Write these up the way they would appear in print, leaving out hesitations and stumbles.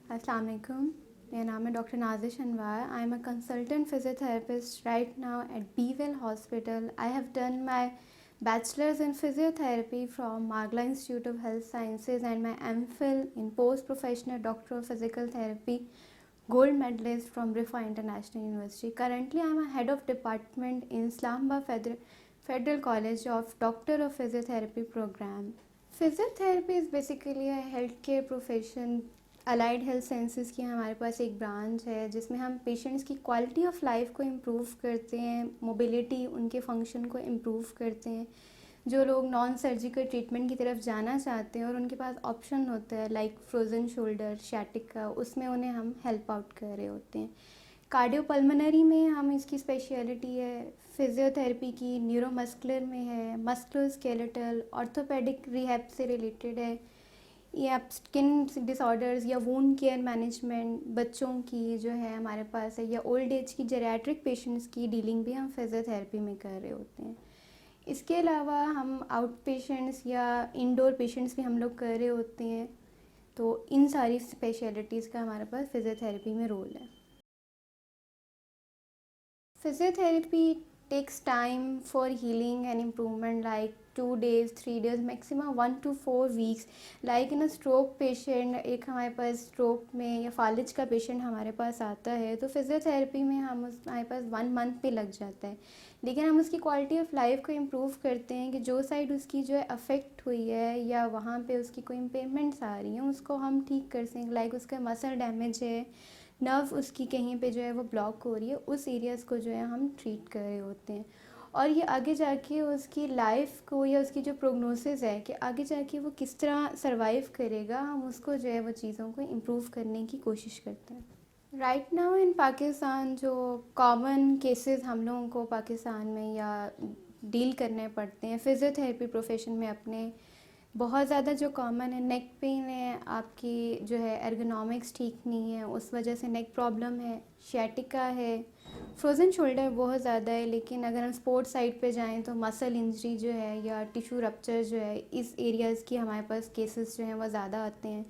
अस्सलाम वालेकुम। मेरा नाम है doctor Nazish Anwar. I am a consultant physiotherapist right now at BeWell hospital. I have done my bachelor's in physiotherapy from Margla Institute of Health Sciences and my MPhil in post-professional doctor of physical therapy, gold medalist from Rifa International University. Currently, I am a head of department in Islamabad Federal College of Doctor of Physiotherapy program. Physiotherapy is basically a healthcare profession. Allied health sciences की हमारे पास एक branch है जिसमें हम patients की quality of life को improve करते हैं, मोबिलिटी, उनके फंक्शन को इम्प्रूव करते हैं। जो लोग नॉन सर्जिकल ट्रीटमेंट की तरफ जाना चाहते हैं और उनके पास ऑप्शन होता है लाइक फ्रोज़न शोल्डर, शैटिका, उसमें उन्हें हम हेल्प आउट कर रहे होते हैं। कार्डियोपल्मोनरी में हम इसकी स्पेशलिटी है फिज़ियोथेरेपी की, न्यूरोमस्कुलर में है, मस्कुलोस्केलेटल, ऑर्थोपेडिक रिहैब से रिलेटेड है, या स्किन डिसऑर्डर्स या वूंड केयर मैनेजमेंट बच्चों की जो है हमारे पास है, या ओल्ड एज की जेरियाट्रिक पेशेंट्स की डीलिंग भी हम फिज़ियोथेरेपी में कर रहे होते हैं। इसके अलावा हम आउट पेशेंट्स या इंडोर पेशेंट्स भी हम लोग कर रहे होते हैं। तो इन सारी स्पेशलिटीज़ का हमारे पास फिज़ियोथेरेपी में रोल है। Physiotherapy takes time for healing and improvement, like 2 days 3 days maximum 1 to 4 weeks. like in a stroke patient, एक हमारे पास स्ट्रोक में या फालिज का पेशेंट हमारे पास आता है तो फिज़ियोथेरेपी में हमारे पास 1 मंथ पे लग जाता है, लेकिन हम उसकी क्वालिटी ऑफ लाइफ को इम्प्रूव करते हैं कि जो साइड उसकी जो है अफेक्ट हुई है या वहाँ पे उसकी कोई इम्पेयरमेंट्स आ रही हैं उसको हम ठीक कर सकें। लाइक उसका मसल डैमेज है, नर्व उसकी कहीं पे जो है वो ब्लॉक हो रही है, उस एरियाज़ को जो है हम ट्रीट कर रहे होते हैं। और ये आगे जाके उसकी लाइफ को या उसकी जो प्रोग्नोसिस है कि आगे जाके वो किस तरह सरवाइव करेगा, हम उसको जो है वो चीज़ों को इम्प्रूव करने की कोशिश करते हैं। राइट नाउ इन पाकिस्तान जो कॉमन केसेस हम लोगों को पाकिस्तान में या डील करने पड़ते हैं फिज़ियोथेरेपी प्रोफेशन में अपने, बहुत ज़्यादा जो कॉमन है नेक पेन है, आपकी जो है एर्गोनॉमिक्स ठीक नहीं है उस वजह से नेक प्रॉब्लम है, शियाटिका है, फ्रोज़न शोल्डर बहुत ज़्यादा है। लेकिन अगर हम स्पोर्ट्स साइड पे जाएं तो मसल इंजरी जो है या टिश्यू रप्चर जो है, इस एरियाज़ की हमारे पास केसेस जो हैं वो ज़्यादा आते हैं।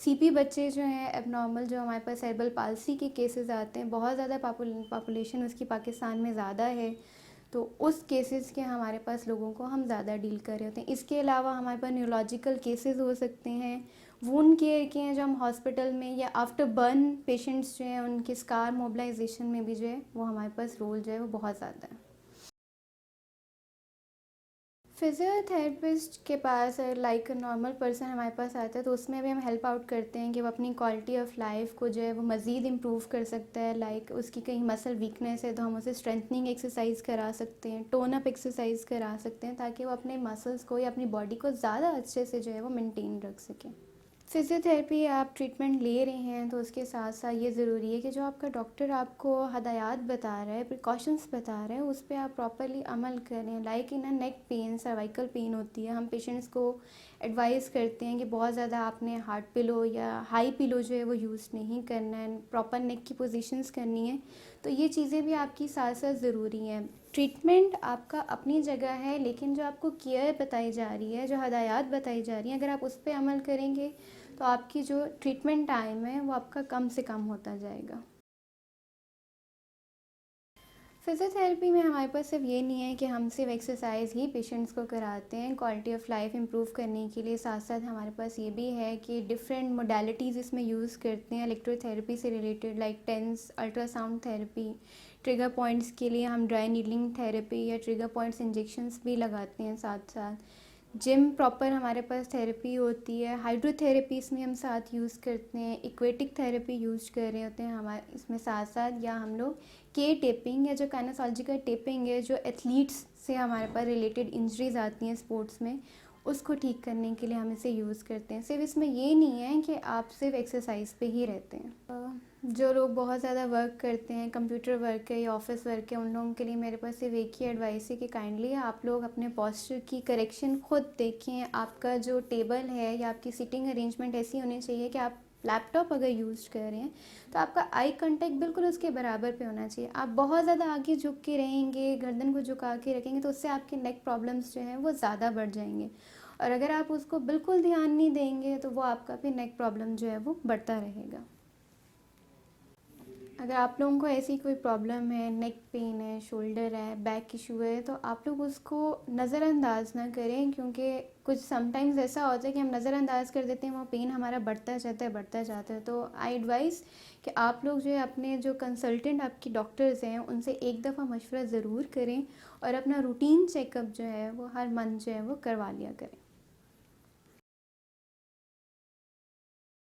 सीपी बच्चे जो हैं एबनॉर्मल, जो हमारे पास सेरेब्रल पाल्सी के केसेस आते हैं, बहुत ज़्यादा पॉपुलेशन उसकी पाकिस्तान में ज़्यादा है, तो उस केसेस के हमारे पास लोगों को हम ज़्यादा डील कर रहे होते हैं। इसके अलावा हमारे पास न्यूरोलॉजिकल केसेस हो सकते हैं, वुंड केयर के हैं जो हम हॉस्पिटल में, या आफ्टर बर्न पेशेंट्स जो हैं उनके स्कार मोबिलाइजेशन में भी जो है वो हमारे पास रोल जो है वो बहुत ज़्यादा है। फिज़ियोथेरेपिस्ट के पास लाइक नॉर्मल पर्सन हमारे पास आता है तो उसमें भी हम हेल्प आउट करते हैं कि वो अपनी क्वालिटी ऑफ लाइफ को जो है वो मज़ीद इम्प्रूव कर सकता है। लाइक उसकी कहीं मसल वीकनेस है तो हम उसे स्ट्रेंथनिंग एक्सरसाइज करा सकते हैं, टोन अप एक्सरसाइज करा सकते हैं, ताकि वो अपने मसल्स को या अपनी बॉडी को ज़्यादा अच्छे से जो है वो मेनटेन रख सकें। फ़िज़ियोथेरेपी आप ट्रीटमेंट ले रहे हैं तो उसके साथ साथ ये ज़रूरी है कि जो आपका डॉक्टर आपको हदायत बता रहा है, प्रिकॉशंस बता रहा है, उस पर आप प्रॉपर्ली अमल करें। Like in a neck pain, cervical pain होती है, हम पेशेंट्स को एडवाइस करते हैं कि बहुत ज़्यादा आपने हार्ड पिलो या हाई पिलो जो है वो यूज़ नहीं करना है, प्रॉपर नेक की पोजीशंस करनी है। तो ये चीज़ें भी आपकी साथ साथ ज़रूरी हैं। ट्रीटमेंट आपका अपनी जगह है, लेकिन जो आपको केयर बताई जा रही है, जो हदायत बताई जा रही हैं, अगर आप उस पर अमल करेंगे तो आपकी जो ट्रीटमेंट टाइम है वो आपका कम से कम होता जाएगा। फिज़ियोथेरेपी में हमारे पास सिर्फ ये नहीं है कि हम सिर्फ एक्सरसाइज ही पेशेंट्स को कराते हैं, क्वालिटी ऑफ लाइफ इम्प्रूव करने के लिए साथ साथ हमारे पास ये भी है कि डिफरेंट मोडालिटीज़ इसमें यूज़ करते हैं इलेक्ट्रोथेरेपी से related, like TENS, ultrasound therapy, trigger points के लिए हम ड्राई नीडलिंग थेरेपी या ट्रिगर पॉइंट्स इंजेक्शंस भी लगाते हैं। साथ साथ जिम प्रॉपर हमारे पास थेरेपी होती है, हाइड्रोथेरेपी इसमें हम साथ यूज़ करते हैं, इक्वेटिक थेरेपी यूज़ कर रहे होते हैं हमारे इसमें साथ साथ, या हम लोग के टेपिंग या जो काइनेसोलॉजिकल टेपिंग है, जो एथलीट्स से हमारे पास रिलेटेड इंजरीज आती हैं स्पोर्ट्स में, उसको ठीक करने के लिए हम इसे यूज़ करते हैं। सिर्फ इसमें ये नहीं है कि आप सिर्फ एक्सरसाइज पे ही रहते हैं। जो लोग बहुत ज़्यादा वर्क करते हैं, कंप्यूटर वर्क है या ऑफिस वर्क है, उन लोगों के लिए मेरे पास सिर्फ एक ही एडवाइस है कि काइंडली आप लोग अपने पोस्चर की करेक्शन खुद देखें। आपका जो टेबल है या आपकी सिटिंग अरेंजमेंट ऐसी होनी चाहिए कि आप लैपटॉप अगर यूज़ कर रहे हैं तो आपका आई कांटेक्ट बिल्कुल उसके बराबर पे होना चाहिए। आप बहुत ज़्यादा आगे झुक के रहेंगे, गर्दन को झुका के रखेंगे तो उससे आपके नेक प्रॉब्लम्स जो हैं वो ज़्यादा बढ़ जाएंगे, और अगर आप उसको बिल्कुल ध्यान नहीं देंगे तो वो आपका भी नेक प्रॉब्लम जो है वो बढ़ता रहेगा। अगर आप लोगों को ऐसी कोई प्रॉब्लम है, नेक पेन है, शोल्डर है, बैक इशू है, तो आप लोग उसको नज़रअंदाज ना करें, क्योंकि कुछ समटाइम्स ऐसा होता है कि हम नज़रअंदाज कर देते हैं, वो पेन हमारा बढ़ता जाता है। तो आई एडवाइस कि आप लोग जो है अपने जो कंसल्टेंट आपकी डॉक्टर्स हैं उनसे एक दफ़ा मशवरा ज़रूर करें और अपना रूटीन चेकअप जो है वो हर मंथ जो है वो करवा लिया करें।